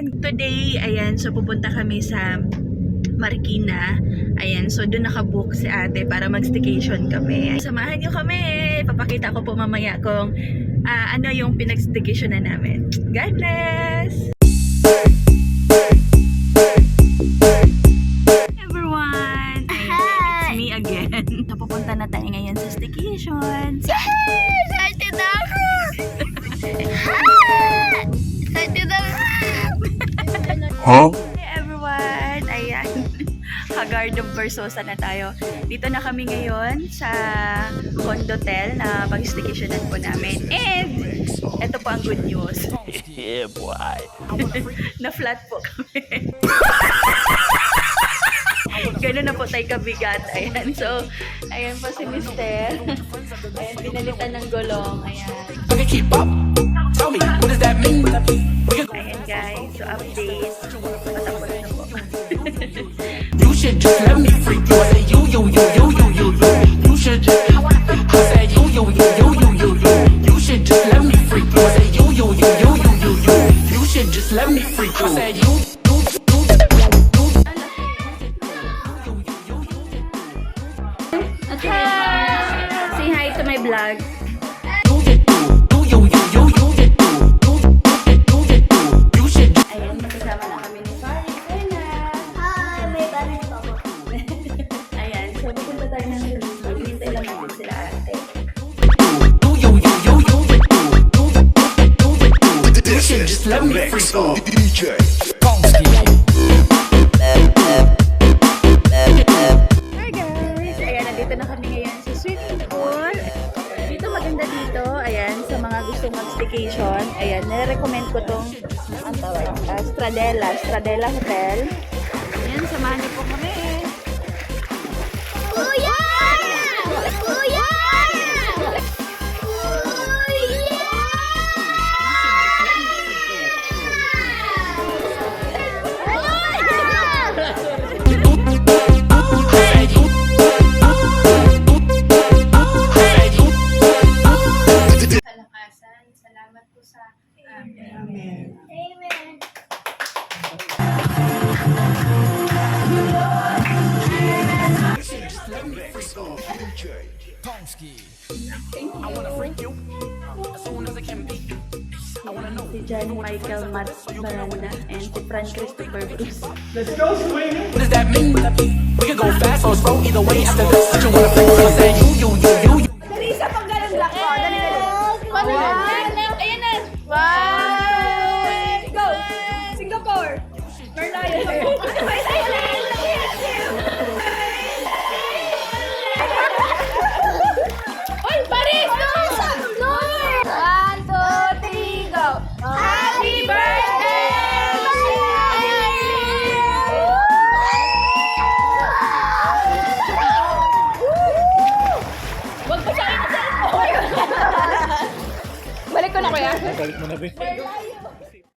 everyone! Today, ayan, so pupunta kami sa Marikina. Ayan, so doon nakabook si ate para mag-staycation kami. Samahan niyo kami! Papakita ko po mamaya kung ano yung pinag-staycation na namin. God bless! Everyone! Ayan, it's me again. So, pupunta na tayo ngayon sa staycation. Excited ako! Excited ako! Huh? Hey everyone! Ayan. Haggard of Versosa na tayo. Dito na kami ngayon sa Condotel na pag-staycationan po namin. And, eto po ang good news. Yeah, boy. Na-flat po kami. Ganun na po tayo kabigat. Ayan. So, ayan po si Mister. Ayan, pinalitan ng gulong. Ayan. Okay, keep up. Tell me, what does that mean? Ayan guys. So, update. Patapos na po. You should just let me freak you. I say you. You should just. I say you. You should just let me freak you. I say you. You should just let me freak you. I say you. Say hi to my vlog. Ayan, magkasama na kami ni Faris. Hi! May baris pa ako. Ayan, so pupunta tayo ng Rizal. Hintay lang natin sila ate. You should just let me freak you. DJ Hi guys! Ayan, nandito na kami ngayon sa swimming pool. Dito maganda dito. Ayan, sa mga gustong mag-staycation. Ayan, nire-recommend ko tong ang tawag, Stradella Hotel. Ayan, samahan niyo po kami. Kuya! Kuya! Kalakasan, salamat po sa amin. Amen. Si John Michael Matt Baranda and si Fran Christopher Bruce. What does that mean? We can go fast or slow, either way. After this, I just wanna freak you. I say you. Dali, isa pang ganun lang ko. Dali. Paano yan? Ayan na. One, go! Singapore! Merlion! Oy, Paris! No! 1, 2, 3, go! Happy birthday! Wag pa sa akin sa cellphone. Balik ko na kuya. Balik mo na, be.